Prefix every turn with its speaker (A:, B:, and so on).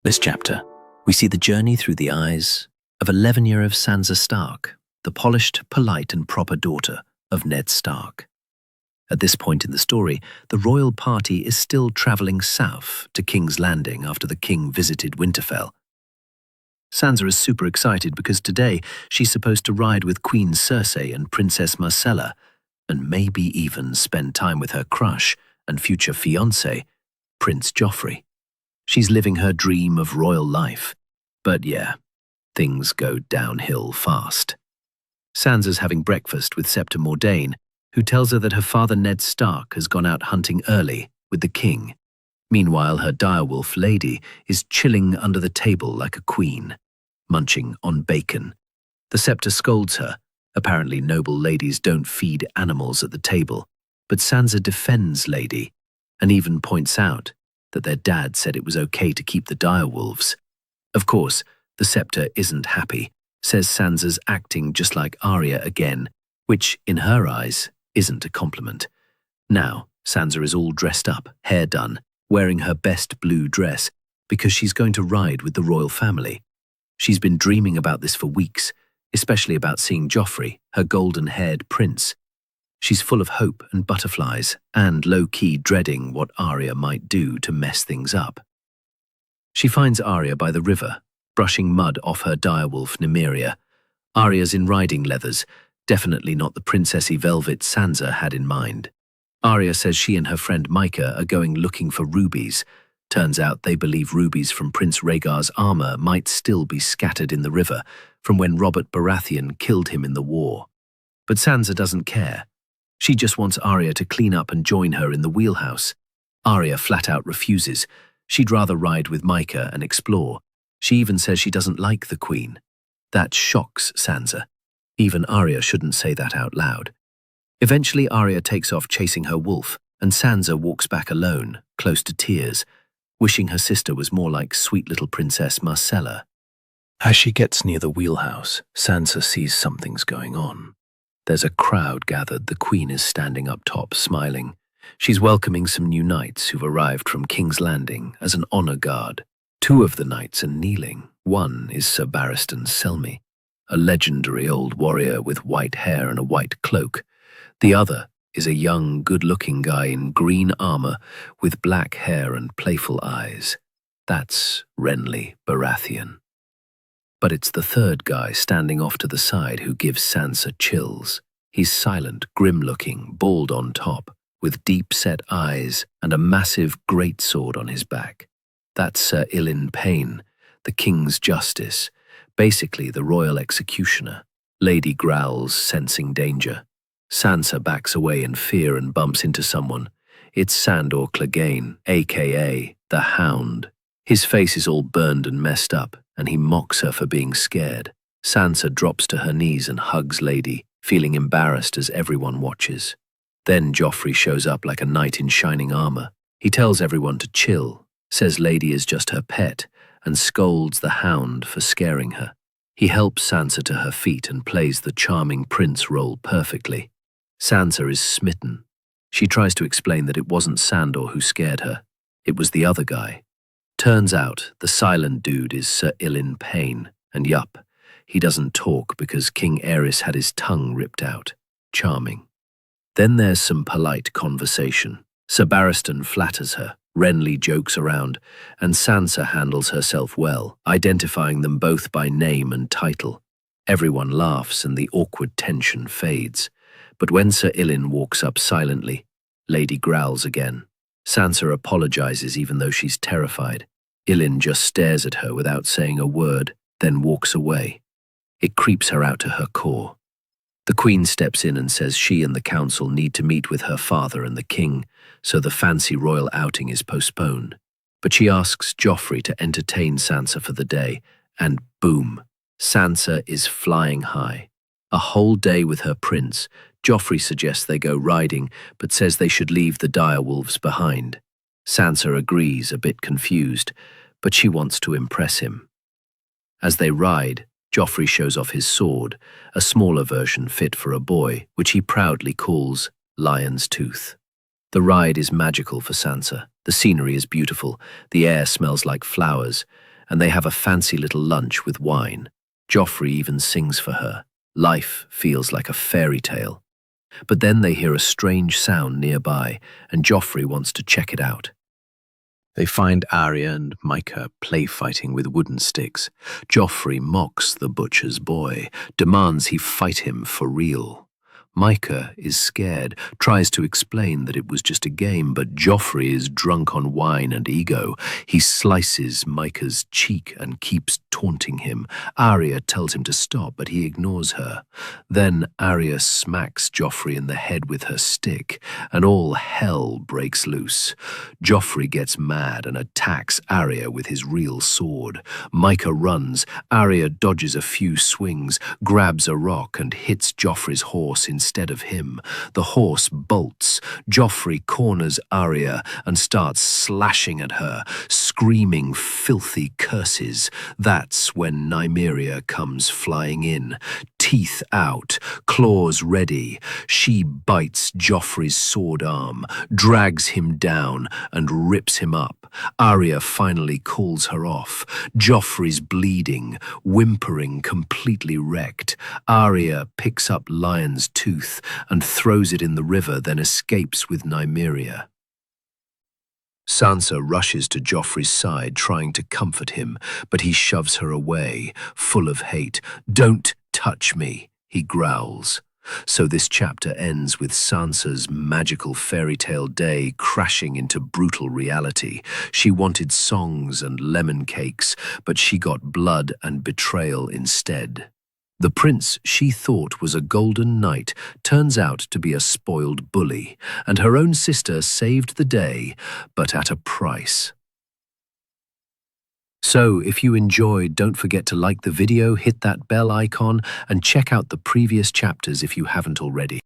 A: This chapter, we see the journey through the eyes of 11-year-old Sansa Stark, the polished, polite and proper daughter of Ned Stark. At this point in the story, the royal party is still traveling south to King's Landing after the king visited Winterfell. Sansa is super excited because today she's supposed to ride with Queen Cersei and Princess Myrcella, and maybe even spend time with her crush and future fiancé, Prince Joffrey. She's living her dream of royal life. But yeah, things go downhill fast. Sansa's having breakfast with Septa Mordane, who tells her that her father Ned Stark has gone out hunting early with the king. Meanwhile, her direwolf lady is chilling under the table like a queen, munching on bacon. The Septa scolds her. Apparently noble ladies don't feed animals at the table, but Sansa defends Lady and even points out that their dad said it was okay to keep the direwolves. Of course, the Septa isn't happy, says Sansa's acting just like Arya again, which, in her eyes, isn't a compliment. Now, Sansa is all dressed up, hair done, wearing her best blue dress, because she's going to ride with the royal family. She's been dreaming about this for weeks, especially about seeing Joffrey, her golden-haired prince. She's full of hope and butterflies, and low-key dreading what Arya might do to mess things up. She finds Arya by the river, brushing mud off her direwolf Nymeria. Arya's in riding leathers, definitely not the princessy velvet Sansa had in mind. Arya says she and her friend Micah are going looking for rubies. Turns out they believe rubies from Prince Rhaegar's armor might still be scattered in the river from when Robert Baratheon killed him in the war. But Sansa doesn't care. She just wants Arya to clean up and join her in the wheelhouse. Arya flat out refuses. She'd rather ride with Micah and explore. She even says she doesn't like the queen. That shocks Sansa. Even Arya shouldn't say that out loud. Eventually Arya takes off chasing her wolf, and Sansa walks back alone, close to tears, wishing her sister was more like sweet little Princess Myrcella. As she gets near the wheelhouse, Sansa sees something's going on. There's a crowd gathered. The queen is standing up top, smiling. She's welcoming some new knights who've arrived from King's Landing as an honor guard. Two of the knights are kneeling. One is Sir Barristan Selmy, a legendary old warrior with white hair and a white cloak. The other is a young, good-looking guy in green armor with black hair and playful eyes. That's Renly Baratheon. But it's the third guy standing off to the side who gives Sansa chills. He's silent, grim-looking, bald on top, with deep-set eyes and a massive greatsword on his back. That's Sir Ilyn Payne, the king's justice, basically the royal executioner. Lady growls, sensing danger. Sansa backs away in fear and bumps into someone. It's Sandor Clegane, a.k.a. the Hound. His face is all burned and messed up, and he mocks her for being scared. Sansa drops to her knees and hugs Lady, feeling embarrassed as everyone watches. Then Joffrey shows up like a knight in shining armor. He tells everyone to chill, says Lady is just her pet, and scolds the Hound for scaring her. He helps Sansa to her feet and plays the charming prince role perfectly. Sansa is smitten. She tries to explain that it wasn't Sandor who scared her. It was the other guy. Turns out the silent dude is Sir Ilyn Payne, and yup, he doesn't talk because King Aerys had his tongue ripped out. Charming. Then there's some polite conversation. Sir Barristan flatters her, Renly jokes around, and Sansa handles herself well, identifying them both by name and title. Everyone laughs and the awkward tension fades. But when Sir Ilyn walks up silently, Lady growls again. Sansa apologizes even though she's terrified. Ilyn just stares at her without saying a word, then walks away. It creeps her out to her core. The queen steps in and says she and the council need to meet with her father and the king, so the fancy royal outing is postponed. But she asks Joffrey to entertain Sansa for the day, and boom, Sansa is flying high. A whole day with her prince. Joffrey suggests they go riding, but says they should leave the direwolves behind. Sansa agrees, a bit confused, but she wants to impress him. As they ride, Joffrey shows off his sword, a smaller version fit for a boy, which he proudly calls Lion's Tooth. The ride is magical for Sansa. The scenery is beautiful, the air smells like flowers, and they have a fancy little lunch with wine. Joffrey even sings for her. Life feels like a fairy tale. But then they hear a strange sound nearby, and Joffrey wants to check it out. They find Arya and Micah play fighting with wooden sticks. Joffrey mocks the butcher's boy, demands he fight him for real. Micah is scared, tries to explain that it was just a game, but Joffrey is drunk on wine and ego. He slices Micah's cheek and keeps taunting him. Arya tells him to stop, but he ignores her. Then Arya smacks Joffrey in the head with her stick, and all hell breaks loose. Joffrey gets mad and attacks Arya with his real sword. Micah runs. Arya dodges a few swings, grabs a rock, and hits Joffrey's horse instead of him. The horse bolts. Joffrey corners Arya and starts slashing at her, screaming filthy curses. That's when Nymeria comes flying in. Teeth out, claws ready. She bites Joffrey's sword arm, drags him down, and rips him up. Arya finally calls her off. Joffrey's bleeding, whimpering, completely wrecked. Arya picks up Lion's tooth and throws it in the river, then escapes with Nymeria. Sansa rushes to Joffrey's side, trying to comfort him, but he shoves her away, full of hate. "Don't touch me," he growls. So this chapter ends with Sansa's magical fairy tale day crashing into brutal reality. She wanted songs and lemon cakes, but she got blood and betrayal instead. The prince she thought was a golden knight turns out to be a spoiled bully, and her own sister saved the day, but at a price. So, if you enjoyed, don't forget to like the video, hit that bell icon, and check out the previous chapters if you haven't already.